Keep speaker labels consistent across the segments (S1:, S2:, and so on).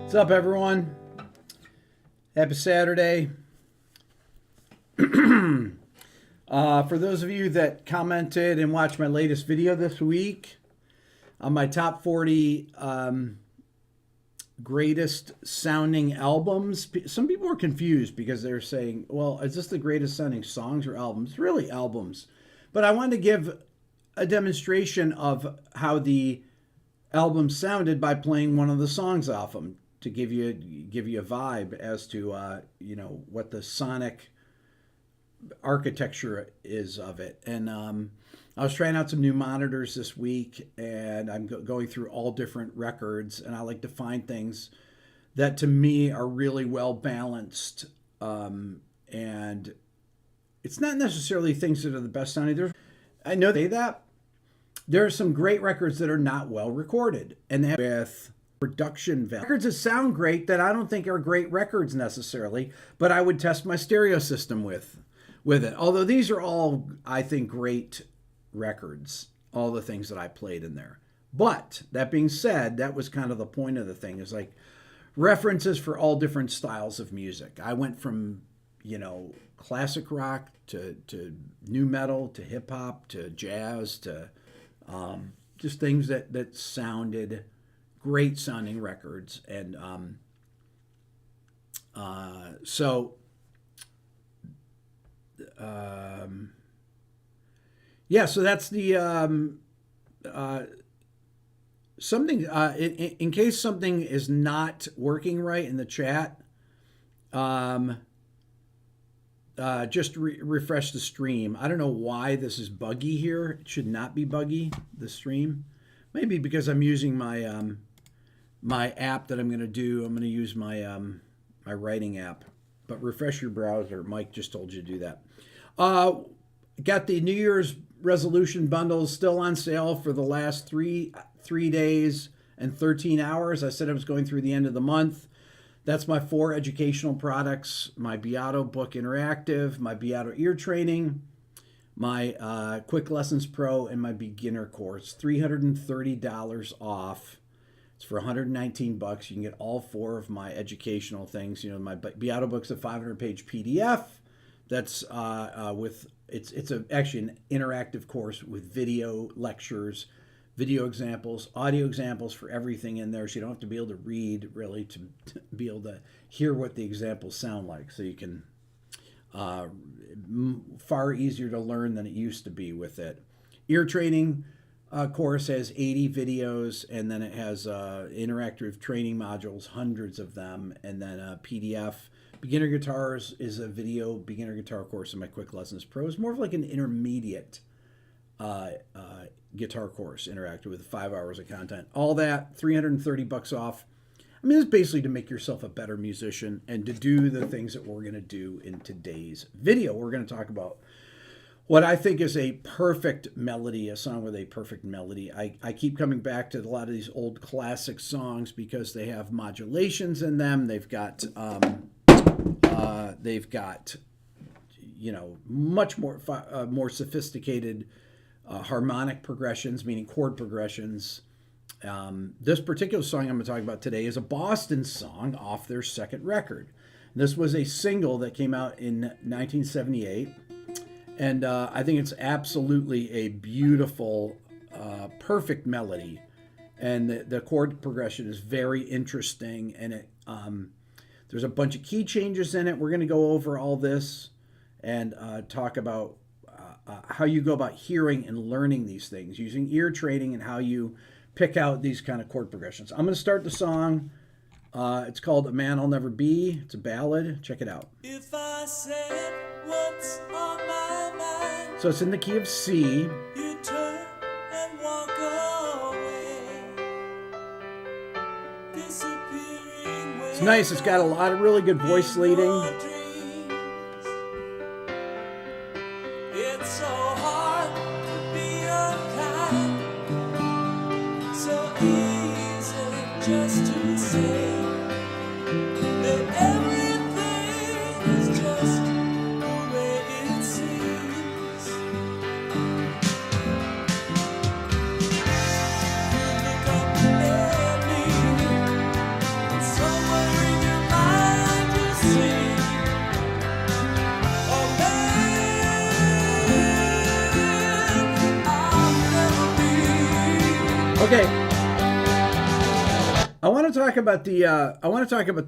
S1: What's up, everyone? Happy Saturday. For those of you that commented and watched my latest video this week on my top 40 greatest sounding albums, some people were confused because they're saying, well, is this the greatest sounding songs or albums? It's really albums. But I wanted to give a demonstration of how the album sounded by playing one of the songs off them, to give you a vibe as to what the sonic architecture is of it. And I was trying out some new monitors this week, and I'm going through all different records, and I like to find things that to me are really well balanced. And it's not necessarily things that are the best sounding. I know they say that there are some great records that are not well recorded, and they have with production value. Records that sound great that I don't think are great records necessarily, but I would test my stereo system with it. Although these are all, I think, great records, all the things that I played in there. But that being said, that was kind of the point of the thing, is like references for all different styles of music. I went from, classic rock to new metal to hip hop to jazz to just things that sounded great sounding records. And so that's the something in case something is not working right in the chat, just refresh the stream. I don't know why this is buggy here. It should not be buggy, the stream. Maybe because I'm using my my app that I'm going to do. I'm going to use my my writing app. But refresh your browser. Mike just told you to do that. Got the New Year's resolution bundles still on sale for the last three days and 13 hours. I said I was going through the end of the month. That's my 4 educational products: my Beato Book Interactive, my Beato Ear Training, my Quick Lessons Pro, and my Beginner course. $330 off. It's for $119. You can get all 4 of my educational things. My Beato Book's a 500-page PDF. That's actually an interactive course with video lectures, video examples, audio examples for everything in there. So you don't have to be able to read, really, to be able to hear what the examples sound like. So you can far easier to learn than it used to be with it. Ear training course has 80 videos, and then it has interactive training modules, hundreds of them, and then a PDF. Beginner Guitars is a video beginner guitar course, and my Quick Lessons Pro is more of like an intermediate guitar course, interactive with 5 hours of content. All that, $330 off. I mean, it's basically to make yourself a better musician and to do the things that we're going to do in today's video. We're going to talk about what I think is a perfect melody, a song with a perfect melody. I keep coming back to a lot of these old classic songs because they have modulations in them. They've got much more sophisticated harmonic progressions, meaning chord progressions. This particular song I'm going to talk about today is a Boston song off their second record. This was a single that came out in 1978. And I think it's absolutely a beautiful, perfect melody. And the chord progression is very interesting. And it there's a bunch of key changes in it. We're going to go over all this and talk about how you go about hearing and learning these things, using ear training, and how you pick out these kind of chord progressions. I'm going to start the song. It's called A Man I'll Never Be. It's a ballad. Check it out. If I said what's on my mind, so it's in the key of C. You turn and walk away, disappearing. It's nice. It's got a lot of really good voice leading. It's so hard to be unkind, so easy just to say that everything is just the way it seems. Okay. I want to talk about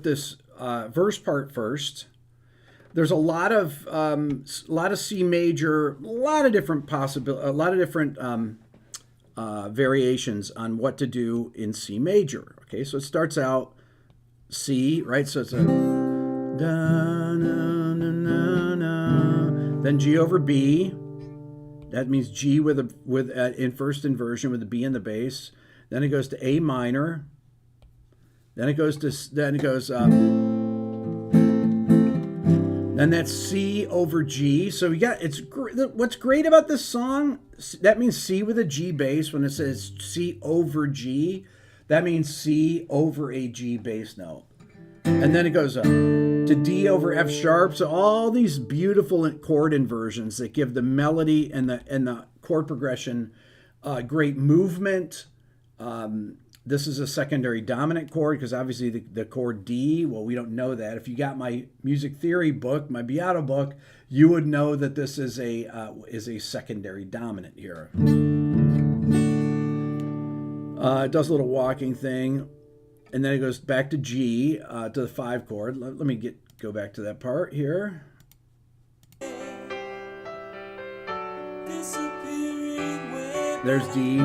S1: this verse part first. There's a lot of C major, a lot of different variations on what to do in C major. Okay, so it starts out C, right? So it's a da, na, na, na, na. Then G over B. That means G in first inversion with the B in the bass. Then it goes to A minor. Then that's C over G. So what's great about this song, that means C with a G bass. When it says C over G, that means C over a G bass note. And then it goes up to D over F sharp. So all these beautiful chord inversions that give the melody and the chord progression great movement. This is a secondary dominant chord because obviously the chord D, well, we don't know that. If you got my music theory book, my Beato book, you would know that this is a secondary dominant here. It does a little walking thing, and then it goes back to G to the 5 chord. Let me go back to that part here. There's D.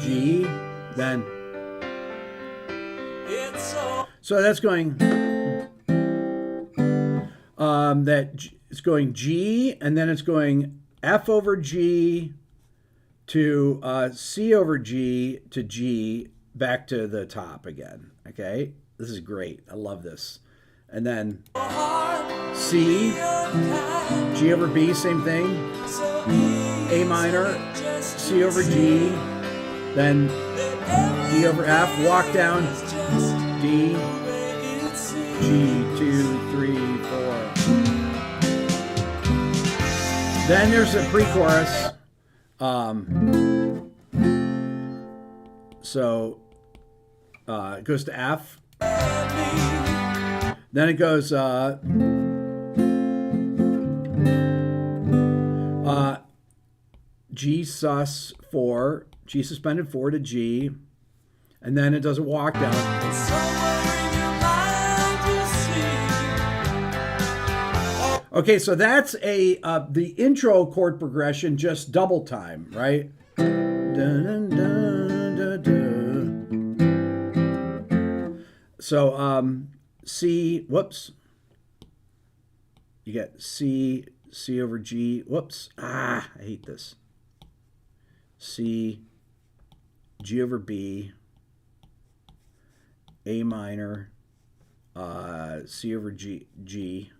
S1: G, then. So that's going. It's going G, and then it's going F over G to C over G to G back to the top again. Okay, this is great. I love this. And then C, G over B, same thing. A minor, C over G. Then D over F, walk down, D, G, 2, 3, 4. Then there's a pre-chorus. So it goes to F. Then it goes G sus 4. G suspended 4 to G, and then it does a walk down. Okay, so that's the intro chord progression, just double time, right? Dun, dun, dun, dun. So C, whoops. You get C over G. Whoops. I hate this. C, G over B, A minor, C over G.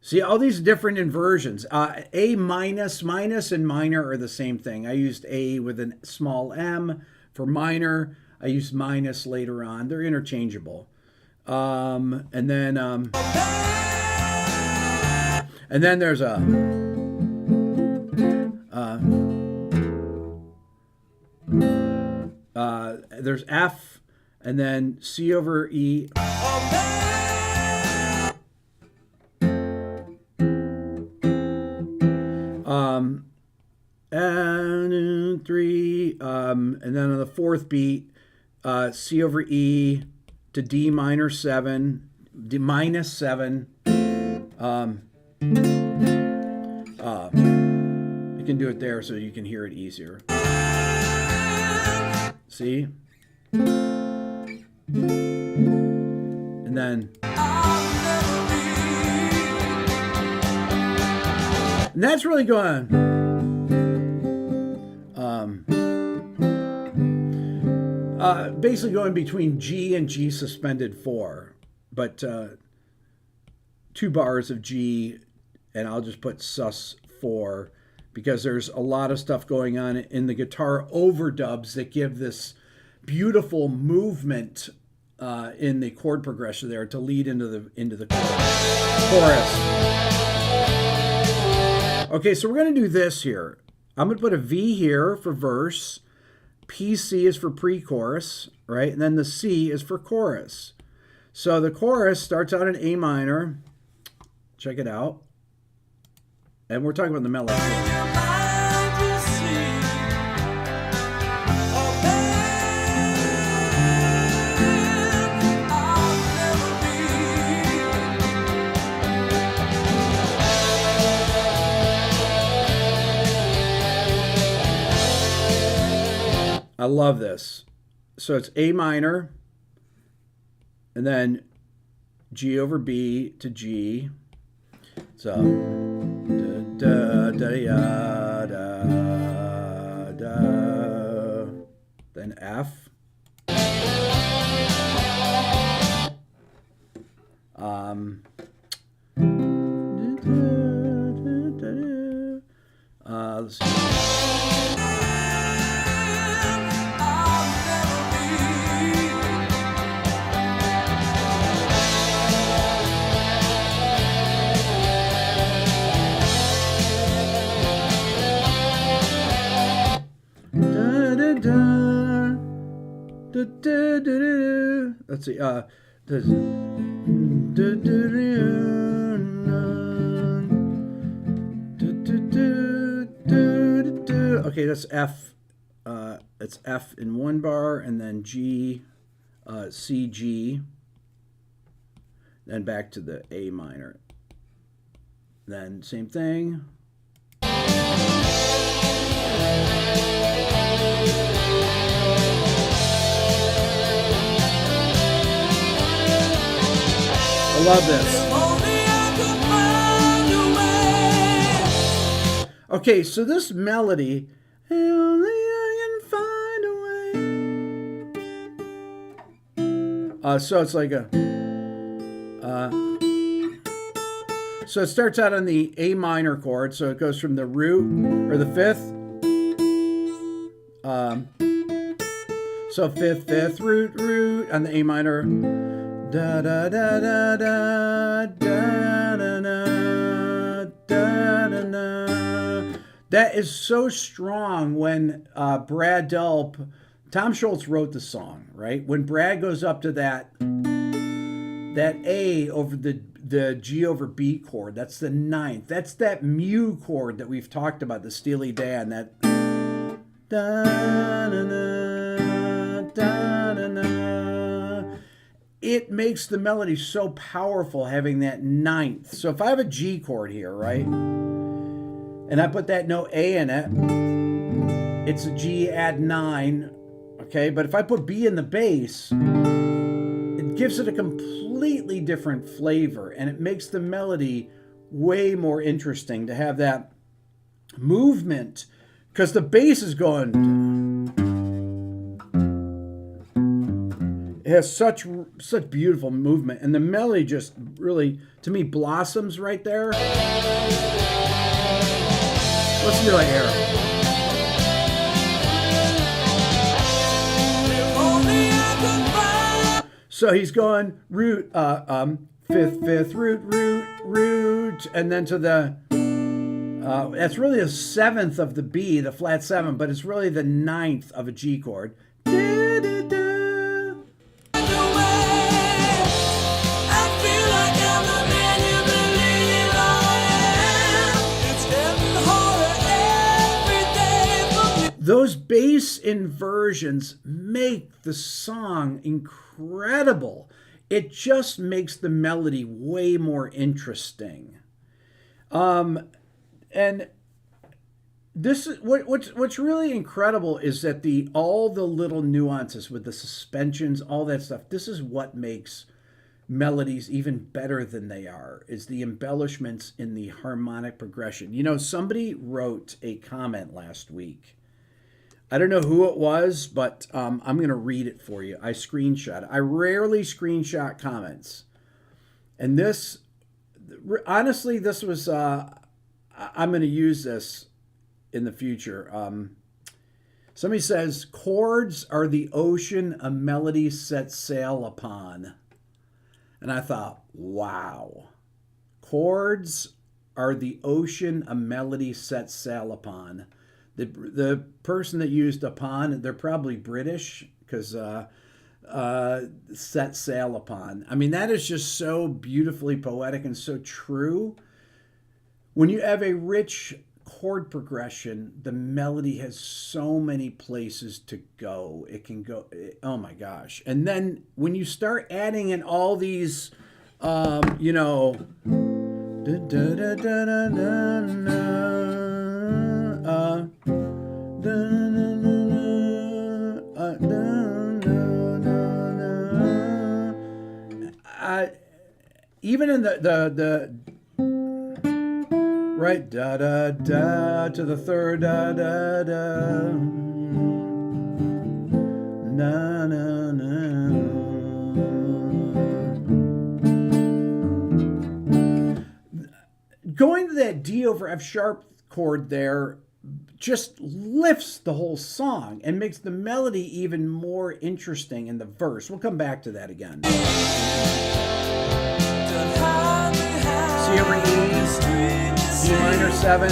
S1: See, all these different inversions. A minus and minor are the same thing. I used A with a small m for minor. I used minus later on. They're interchangeable. And then there's there's F, and then C over E. And 3, and then on the 4th beat, C over E to D minor 7, D minus 7. I can do it there so you can hear it easier. See? And then. And that's really going. Basically going between G and G suspended 4, but 2 bars of G, and I'll just put sus 4 because there's a lot of stuff going on in the guitar overdubs that give this beautiful movement in the chord progression there to lead into the chorus. Okay, so we're going to do this here. I'm going to put a V here for verse. PC is for pre-chorus, right? And then the C is for chorus. So the chorus starts out in A minor. Check it out. And we're talking about the melody. love this. So it's A minor, and then G over B to G. So da da da ya da da. Then F. Let's see. Let's see. Okay, that's F. It's F in one bar, and then G, C, G, then back to the A minor. Then same thing. I love this. Okay, so this melody, only I can find a way. So it's like a, so it starts out on the A minor chord, so it goes from the root, or the fifth. So fifth, root, on the A minor. Da da da da da da da da da da. That is so strong when Brad Delp, Tom Schultz wrote the song, right? When Brad goes up to that A over the G over B chord, that's the ninth. That's that mu chord that we've talked about, the Steely Dan, that da da da da da da. It makes the melody so powerful having that ninth. So if I have a G chord here, right? And I put that note A in it, it's a G add 9, okay? But if I put B in the bass, it gives it a completely different flavor, and it makes the melody way more interesting to have that movement, because the bass is going. It has such beautiful movement, and the melody just really, to me, blossoms right there. Let's do like here. So he's going root, fifth, root, and then to the, that's really a seventh of the B, the flat seven, but it's really the ninth of a G chord. Those bass inversions make the song incredible. It just makes the melody way more interesting. And this is what's really incredible is that all the little nuances with the suspensions, all that stuff. This is what makes melodies even better than they are, is the embellishments in the harmonic progression. You know, somebody wrote a comment last week. I don't know who it was, but I'm going to read it for you. I screenshot it. I rarely screenshot comments. And this, honestly, this was, I'm going to use this in the future. Somebody says, chords are the ocean a melody sets sail upon. And I thought, wow. Chords are the ocean a melody sets sail upon. The person that used upon, they're probably British, because set sail upon. I mean, that is just so beautifully poetic and so true. When you have a rich chord progression, the melody has so many places to go. It can go, oh my gosh. And then when you start adding in all these, you know, da, da, da, da, da, da, da, even in the right, da da da to the third, da da da, na na na. Going to that D over F sharp chord there just lifts the whole song and makes the melody even more interesting in the verse. We'll come back to that again. C over E, D minor 7.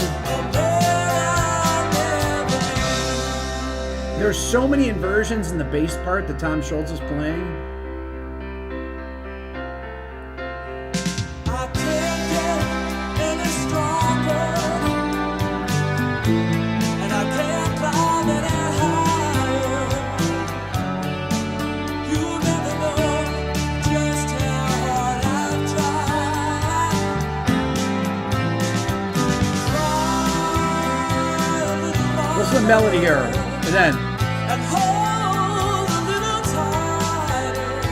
S1: There's so many inversions in the bass part that Tom Schultz is playing. The melody here, and then,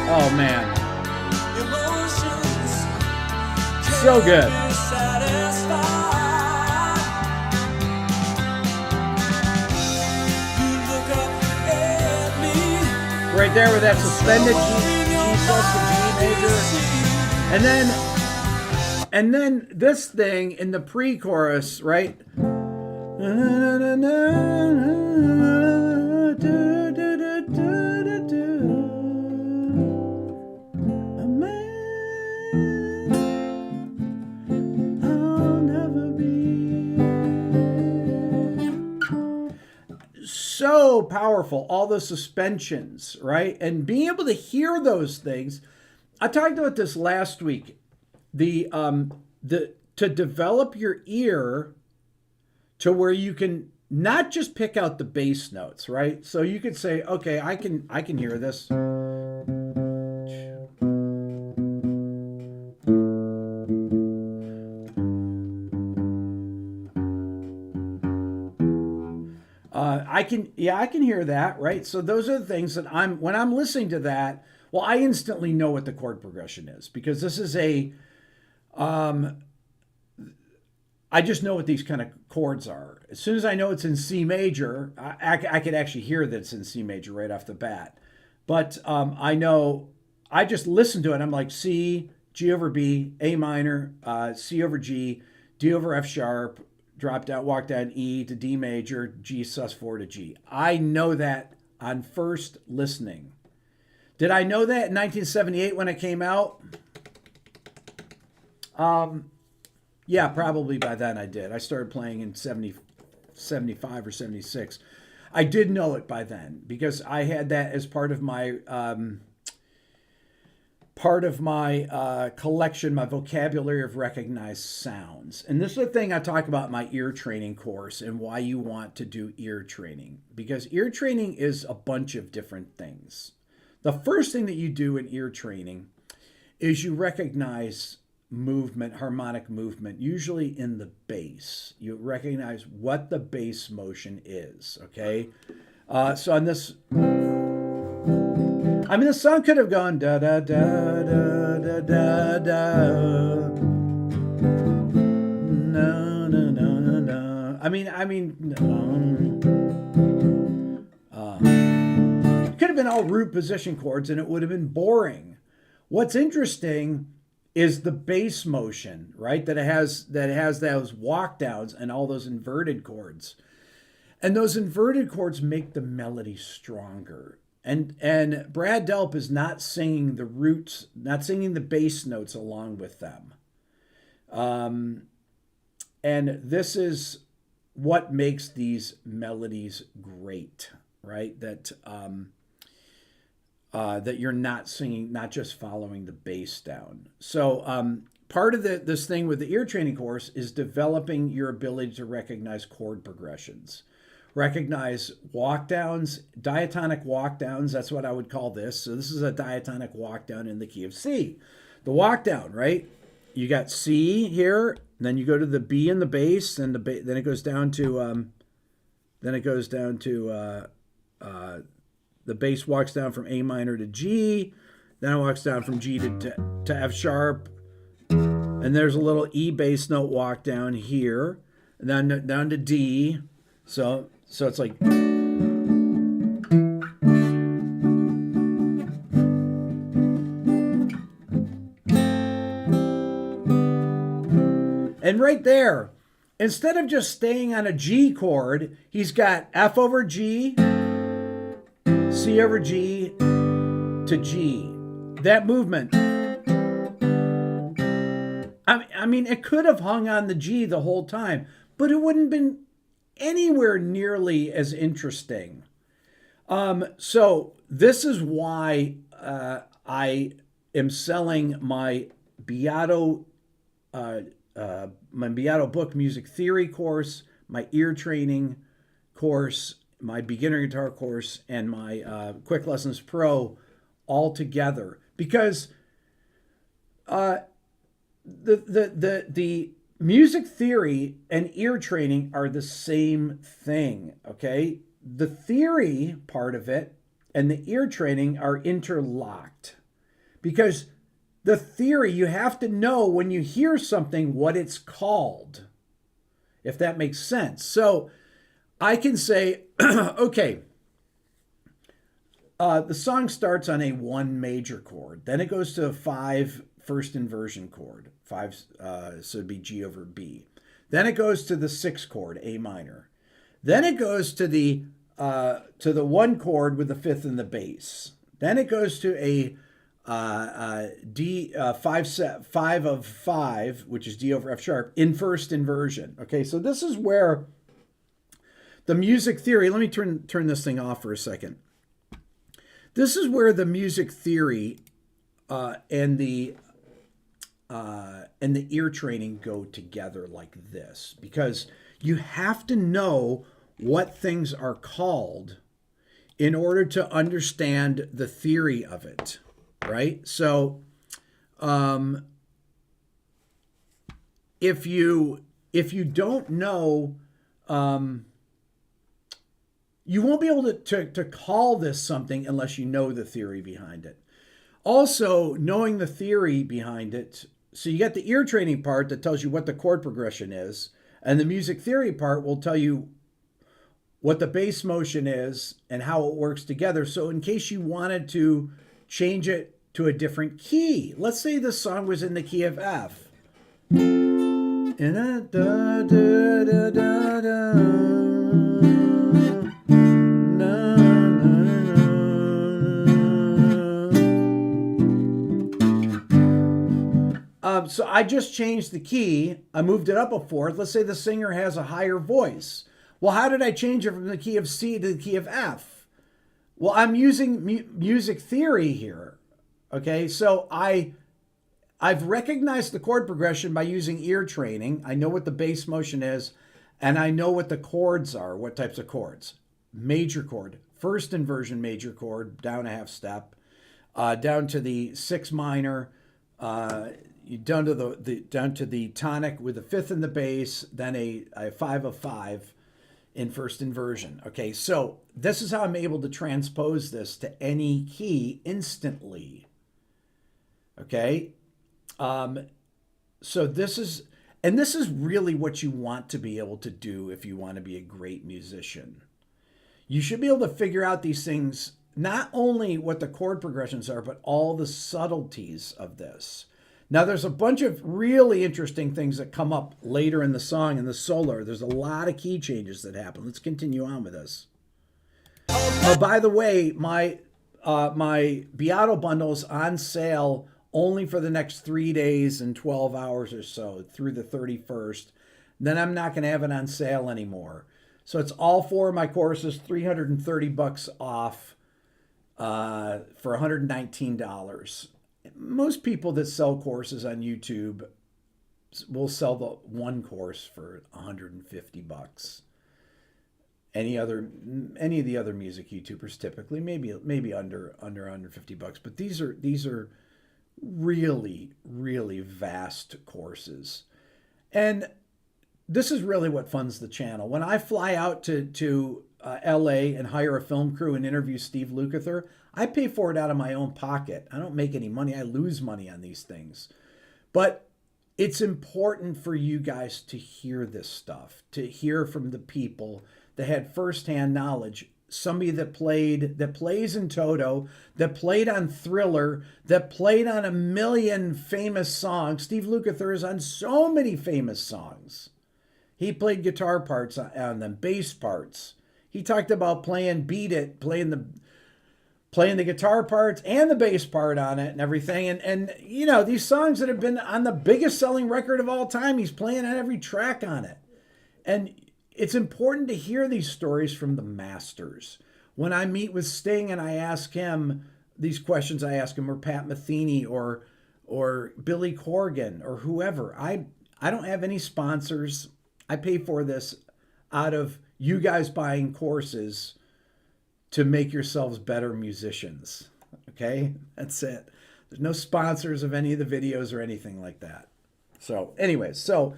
S1: oh man, so good. Right there with that suspended G sus to G major, and then this thing in the pre-chorus, right? So powerful, all the suspensions, right? And being able to hear those things. I talked about this last week. To develop your ear to where you can not just pick out the bass notes, right? So you could say, okay, I can hear this. I can hear that, right? So those are the things that when I'm listening to that, well, I instantly know what the chord progression is, because this is I just know what these kind of chords are. As soon as I know it's in C major, I could actually hear that it's in C major right off the bat. But I know, I just listen to it. I'm like C, G over B, A minor, C over G, D over F sharp, drop down, walk down E to D major, G sus4 to G. I know that on first listening. Did I know that in 1978 when it came out? Yeah, probably by then I did. I started playing in 75 or 76. I did know it by then because I had that as part of my collection, my vocabulary of recognized sounds. And this is the thing I talk about in my ear training course and why you want to do ear training. Because ear training is a bunch of different things. The first thing that you do in ear training is you recognize movement, harmonic movement, usually in the bass. You recognize what the bass motion is, okay? So on this, I mean, the song could have gone da da da da da da da. No, no, no, no, no. I mean, it could have been all root position chords and it would have been boring. What's interesting is the bass motion, right? That it has those walk downs and all those inverted chords. And those inverted chords make the melody stronger. And Brad Delp is not singing the roots, not singing the bass notes along with them. And this is what makes these melodies great, right? That you're not singing, not just following the bass down. So part of this thing with the ear training course is developing your ability to recognize chord progressions. Recognize walk downs, diatonic walk downs. That's what I would call this. So this is a diatonic walk down in the key of C. The walk down, right? You got C here, then you go to the B in the bass, and then it goes down to the bass walks down from A minor to G, then it walks down from G to F sharp, And there's a little E bass note walk down here, and then down to D. So it's like. And right there, instead of just staying on a G chord, he's got F over G, C over G to G. That movement. I mean, it could have hung on the G the whole time, but it wouldn't have been anywhere nearly as interesting. So this is why I am selling my Beato Book Music Theory course, my ear training course, my beginner guitar course, and my Quick Lessons Pro all together, because the music theory and ear training are the same thing, okay? The theory part of it and the ear training are interlocked, because the theory, you have to know when you hear something what it's called, if that makes sense. So I can say, okay, the song starts on a 1 major chord, then it goes to a 5 first inversion chord, 5, so it'd be G over B. Then it goes to the 6 chord, A minor. Then it goes to the 1 chord with the 5th in the bass. Then it goes to a D 5 of 5, which is D over F sharp, in first inversion. Okay, so this is where the music theory. Let me turn this thing off for a second. This is where the music theory and the ear training go together like this, because you have to know what things are called in order to understand the theory of it. Right? So if you don't know, you won't be able to call this something unless you know the theory behind it. Also, knowing the theory behind it, so you get the ear training part that tells you what the chord progression is, and the music theory part will tell you what the bass motion is and how it works together. So in case you wanted to change it to a different key. Let's say the song was in the key of F. So I just changed the key. I moved it up a 4th. Let's say the singer has a higher voice. Well, how did I change it from the key of C to the key of F? Well, I'm using music theory here. Okay, so I've recognized the chord progression by using ear training. I know what the bass motion is, and I know what the chords are, what types of chords. Major chord, first inversion major chord, down a half step, down to the 6 minor, down to the tonic with a 5th in the bass, then a 5 of 5 in first inversion. Okay, so this is how I'm able to transpose this to any key instantly. Okay, so this is really what you want to be able to do if you want to be a great musician. You should be able to figure out these things, not only what the chord progressions are, but all the subtleties of this. Now, there's a bunch of really interesting things that come up later in the song in the solo. There's a lot of key changes that happen. Let's continue on with this. Oh, by the way, my Beato bundle is on sale only for the next 3 days and 12 hours or so through the 31st. Then I'm not going to have it on sale anymore. So it's all 4 of my courses, $330 off for $119. Most people that sell courses on YouTube will sell the one course for $150. Any of the other music YouTubers typically maybe under $150, but these are really, really vast courses. And this is really what funds the channel. When I fly out to LA and hire a film crew and interview Steve Lukather, I pay for it out of my own pocket. I don't make any money. I lose money on these things. But it's important for you guys to hear this stuff, to hear from the people that had firsthand knowledge. Somebody that plays in Toto, that played on Thriller, that played on a million famous songs. Steve Lukather is on so many famous songs. He played guitar parts on them, bass parts. He talked about playing Beat It, playing the guitar parts and the bass part on it and everything. And you know, these songs that have been on the biggest selling record of all time, he's playing on every track on it. And it's important to hear these stories from the masters. When I meet with Sting and I ask him these questions, I ask him, or Pat Metheny or Billy Corgan or whoever, I don't have any sponsors. I pay for this out of you guys buying courses to make yourselves better musicians. Okay? That's it. There's no sponsors of any of the videos or anything like that. So anyways, so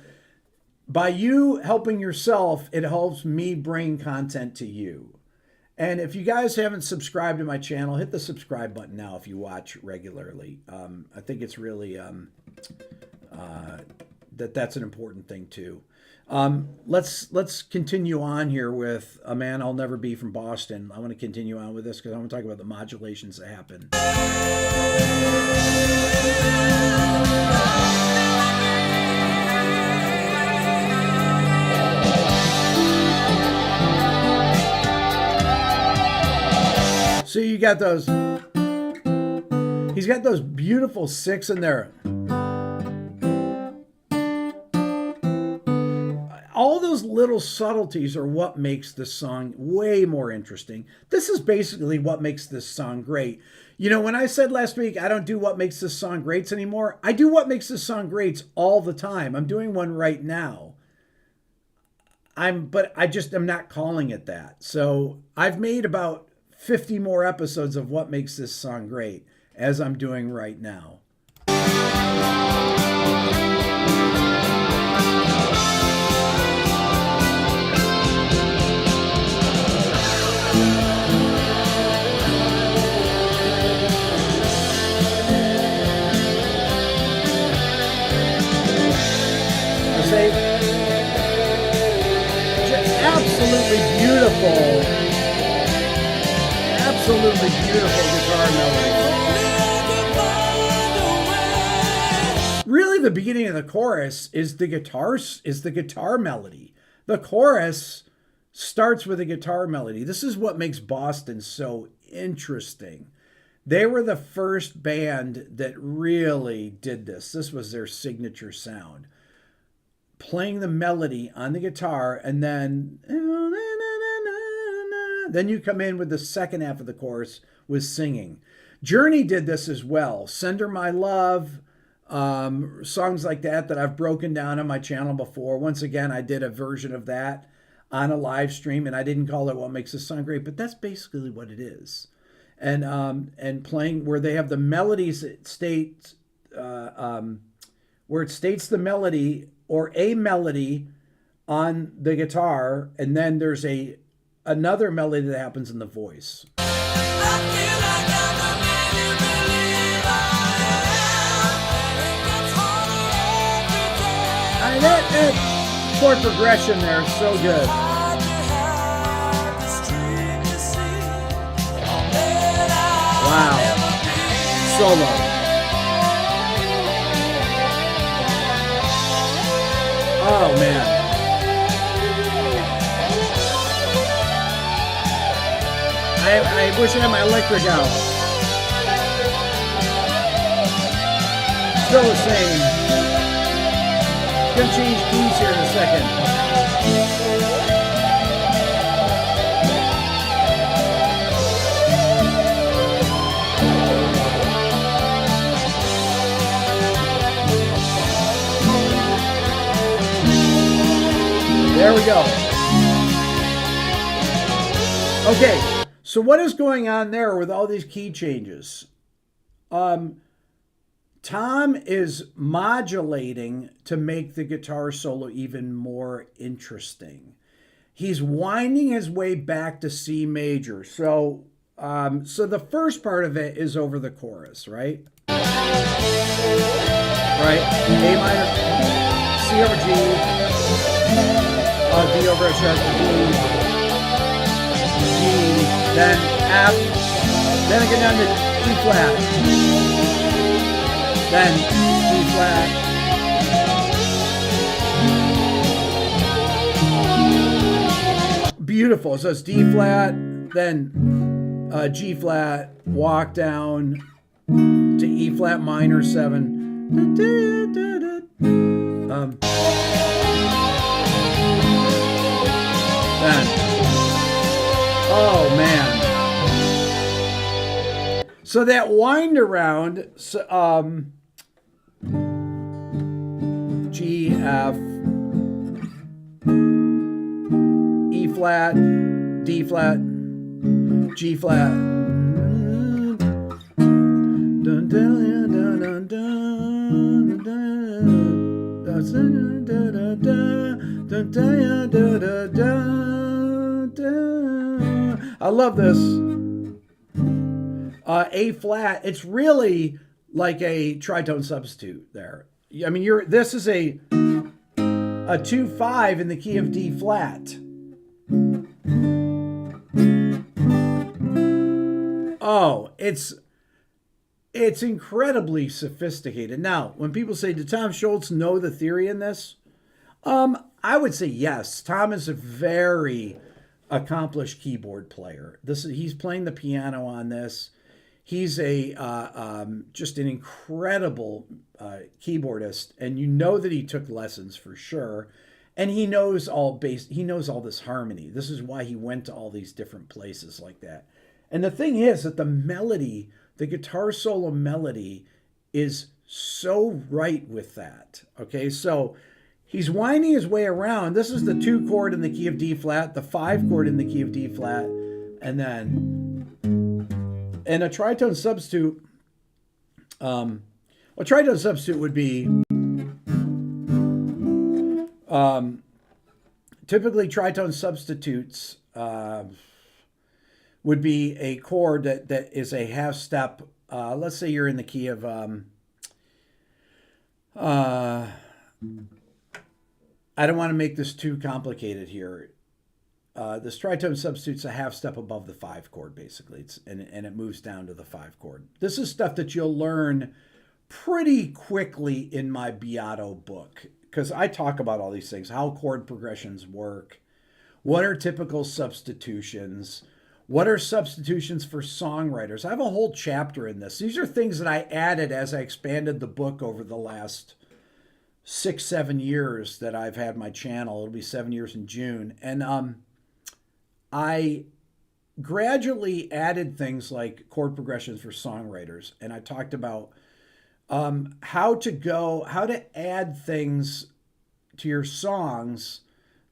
S1: by you helping yourself, it helps me bring content to you. And if you guys haven't subscribed to my channel, hit the subscribe button now if you watch regularly. I think it's really that's an important thing too. Let's continue on here with A Man I'll Never Be from Boston. I want to continue on with this because I want to talk about the modulations that happen. So you got those, he's got those beautiful six in there. All those little subtleties are what makes this song way more interesting. This is basically what makes this song great. You know, when I said last week, I don't do what makes this song greats anymore, I do what makes this song greats all the time. I'm doing one right now. But I just am not calling it that. So I've made about 50 more episodes of what makes this song great, as I'm doing right now. Say, just absolutely beautiful guitar melody. Really, the beginning of the chorus is the guitar melody. The chorus starts with a guitar melody. This is what makes Boston so interesting. They were the first band that really did this. This was their signature sound. Playing the melody on the guitar, and then you come in with the second half of the chorus with singing. Journey did this as well. Send Her My Love, songs like that I've broken down on my channel before. Once again, I did a version of that on a live stream, and I didn't call it what makes this song great, but that's basically what it is. And playing where they have the melodies, it states where it states the melody or a melody on the guitar, and then there's another melody that happens in the voice. That chord progression there is so good. Wow. Solo. Oh, man. I wish I had my electric out. Still the same. Gonna change keys here in a second. There we go. Okay, so what is going on there with all these key changes? Tom is modulating to make the guitar solo even more interesting. He's winding his way back to C major. So the first part of it is over the chorus, right? right? A minor, C over G, D over F sharp, D, G, then F, then I get down to E flat, then D flat. Beautiful. So it's D flat, then G flat, walk down to E flat minor 7. Then, oh man. So that wind around, G, F, E flat, D flat, G flat. I love this. A flat. It's really like a tritone substitute there. I mean, this is a 2-5 in the key of D flat. Oh, it's incredibly sophisticated. Now, when people say, did Tom Schultz know the theory in this? I would say yes. Tom is a very accomplished keyboard player. He's playing the piano on this. He's just an incredible keyboardist, and you know that he took lessons for sure. And he knows all this harmony. This is why he went to all these different places like that. And the thing is that the melody, the guitar solo melody, is so right with that. Okay, so he's winding his way around. This is the 2 chord in the key of D flat, the 5 chord in the key of D flat, and a tritone substitute. A tritone substitute would be typically tritone substitutes would be a chord that is a half step. Let's say you're in the key of I don't want to make this too complicated here. This tritone substitute's a half step above the 5 chord, basically, and it moves down to the 5 chord. This is stuff that you'll learn pretty quickly in my Beato book, because I talk about all these things, how chord progressions work, what are typical substitutions, what are substitutions for songwriters. I have a whole chapter in this. These are things that I added as I expanded the book over the last 6-7 years that I've had my channel. It'll be 7 years in June. And I gradually added things like chord progressions for songwriters. And I talked about how to add things to your songs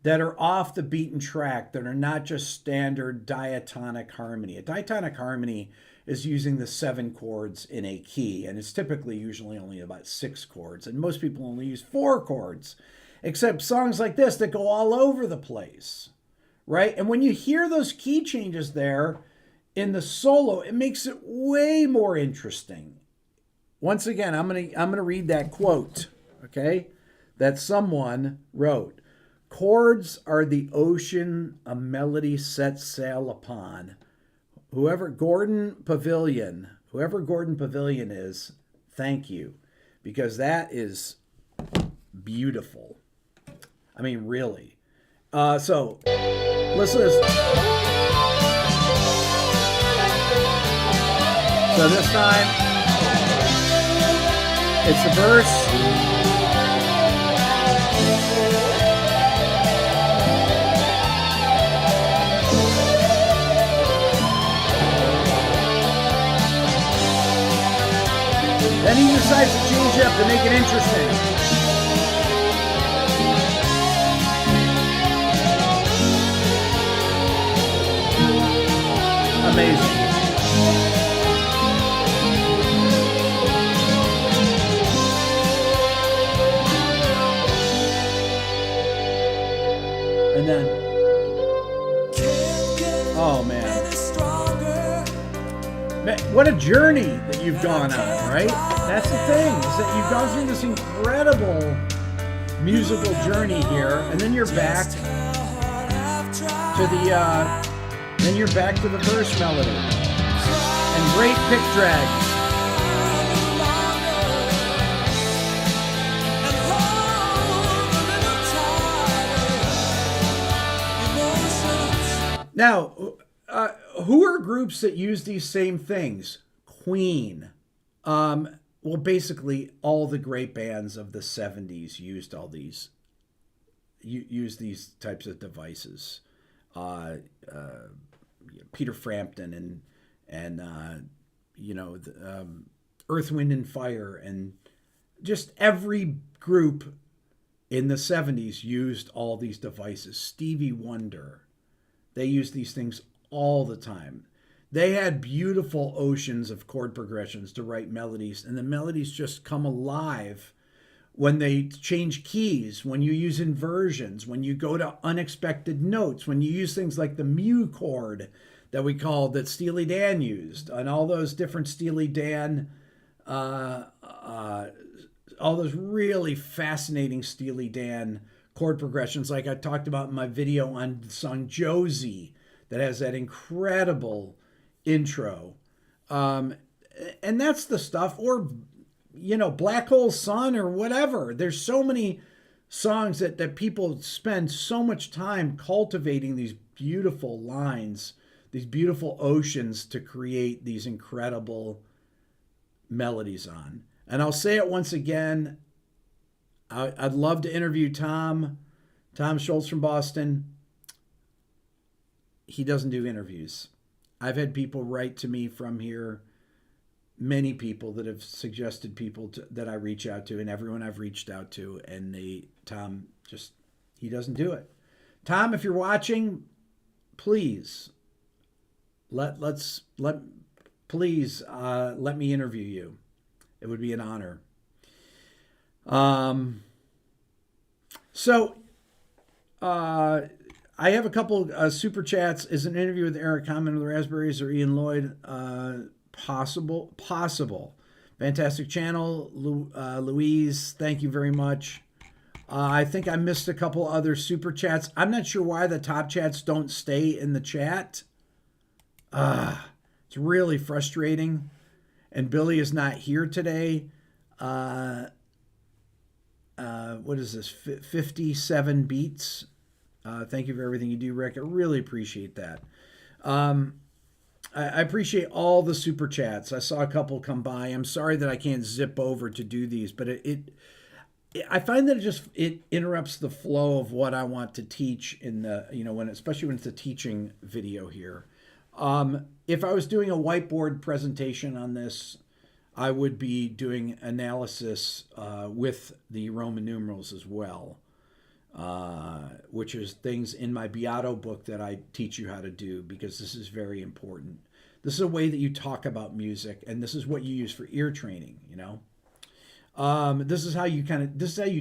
S1: that are off the beaten track, that are not just standard diatonic harmony. A diatonic harmony is using the 7 chords in a key, and it's typically usually only about 6 chords, and most people only use 4 chords, except songs like this that go all over the place, right? And when you hear those key changes there in the solo, it makes it way more interesting. Once again, I'm gonna read that quote, okay, that someone wrote. Chords are the ocean a melody sets sail upon. Whoever Gordon Pavilion is, thank you, because that is beautiful. I mean, really. So listen to this. So this time, it's the verse. Then he decides to change it up to make it interesting. Amazing. And then, oh man. Man, what a journey that you've gone on, right? That's the thing, is that you've gone through this incredible musical journey here, and then you're back to the verse melody and great pick drags. Now, who are groups that use these same things? Queen. Well, basically, all the great bands of the 70s used all these, used these types of devices. Peter Frampton and Earth, Wind, and Fire, and just every group in the 70s used all these devices. Stevie Wonder. They used these things all the time. They had beautiful oceans of chord progressions to write melodies, and the melodies just come alive when they change keys, when you use inversions, when you go to unexpected notes, when you use things like the mu chord that Steely Dan used, and all those different Steely Dan, all those really fascinating Steely Dan chord progressions, like I talked about in my video on the song Josie, that has that incredible intro. And that's the stuff, or, Black Hole Sun or whatever. There's so many songs that people spend so much time cultivating these beautiful lines, these beautiful oceans to create these incredible melodies on. And I'll say it once again, I'd love to interview Tom Schultz from Boston. He doesn't do interviews. I've had people write to me from here, many people that have suggested people that I reach out to, and everyone I've reached out to, and Tom he doesn't do it. Tom, if you're watching, please let me interview you. It would be an honor. I have a couple super chats. Is an interview with Eric Common of the Raspberries or Ian Lloyd possible? Fantastic channel, Louise. Thank you very much. I think I missed a couple other super chats. I'm not sure why the top chats don't stay in the chat. It's really frustrating. And Billy is not here today. What is this? 57 beats. Thank you for everything you do, Rick. I really appreciate that. I appreciate all the super chats. I saw a couple come by. I'm sorry that I can't zip over to do these, but I find that it interrupts the flow of what I want to teach in the, especially when it's a teaching video here. If I was doing a whiteboard presentation on this, I would be doing analysis with the Roman numerals as well, which is things in my Beato book that I teach you how to do, because this is very important. This is a way that you talk about music, and this is what you use for ear training, This is how you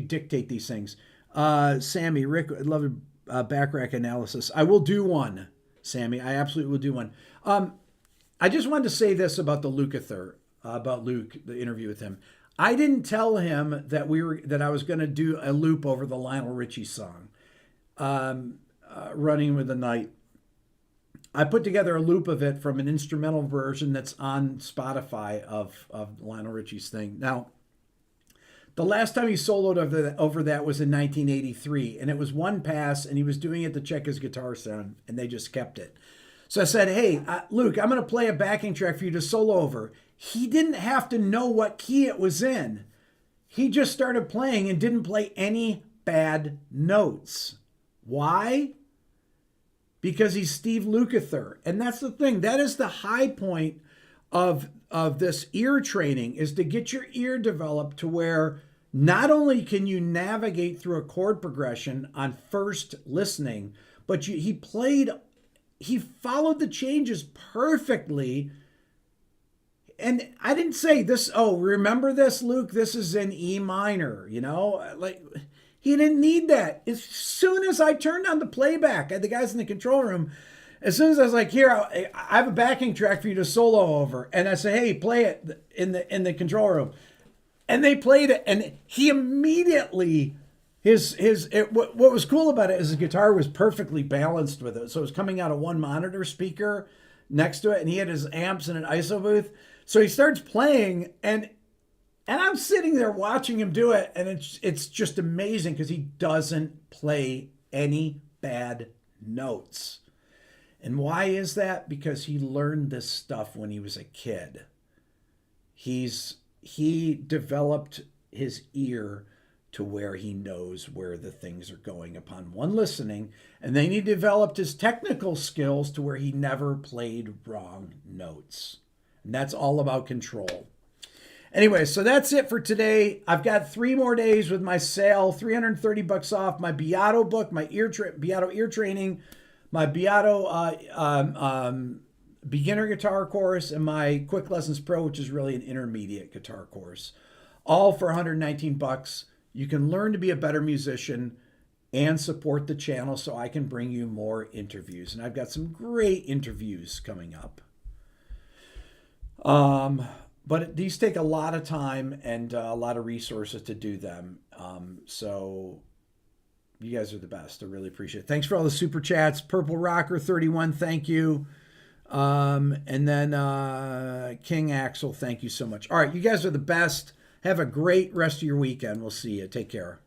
S1: dictate these things. Sammy, Rick, I'd love a back rack analysis. I will do one, Sammy. I absolutely will do one. I just wanted to say this about the Lukather, about Luke, the interview with him. I didn't tell him that I was going to do a loop over the Lionel Richie song, Running with the Night. I put together a loop of it from an instrumental version that's on Spotify of Lionel Richie's thing. Now, the last time he soloed over that was in 1983, and it was one pass, and he was doing it to check his guitar sound, and they just kept it. So I said, hey, Luke, I'm going to play a backing track for you to solo over. He didn't have to know what key it was in. He just started playing and didn't play any bad notes. Why? Because he's Steve Lukather. And that's the thing. That is the high point of this ear training, is to get your ear developed to where not only can you navigate through a chord progression on first listening, but he followed the changes perfectly. And I didn't say this, remember this, Luke? This is in E minor, he didn't need that. As soon as I turned on the playback, I had the guys in the control room, as soon as I was like, here, I have a backing track for you to solo over. And I say, hey, play it in the control room. And they played it. And he immediately, what was cool about it is his guitar was perfectly balanced with it. So it was coming out of one monitor speaker next to it. And he had his amps in an ISO booth. So he starts playing, and I'm sitting there watching him do it, and it's just amazing because he doesn't play any bad notes. And why is that? Because he learned this stuff when he was a kid. He developed his ear to where he knows where the things are going upon one listening, and then he developed his technical skills to where he never played wrong notes. And that's all about control. Anyway, so that's it for today. I've got 3 more days with my sale, $330 off my Beato book, my Beato Ear Training, my Beato Beginner Guitar course, and my Quick Lessons Pro, which is really an intermediate guitar course. All for $119. You can learn to be a better musician and support the channel so I can bring you more interviews. And I've got some great interviews coming up. But these take a lot of time and a lot of resources to do them. So you guys are the best. I really appreciate it. Thanks for all the super chats. Purple Rocker 31, thank you. And then King Axel, thank you so much. All right, you guys are the best. Have a great rest of your weekend. We'll see you. Take care.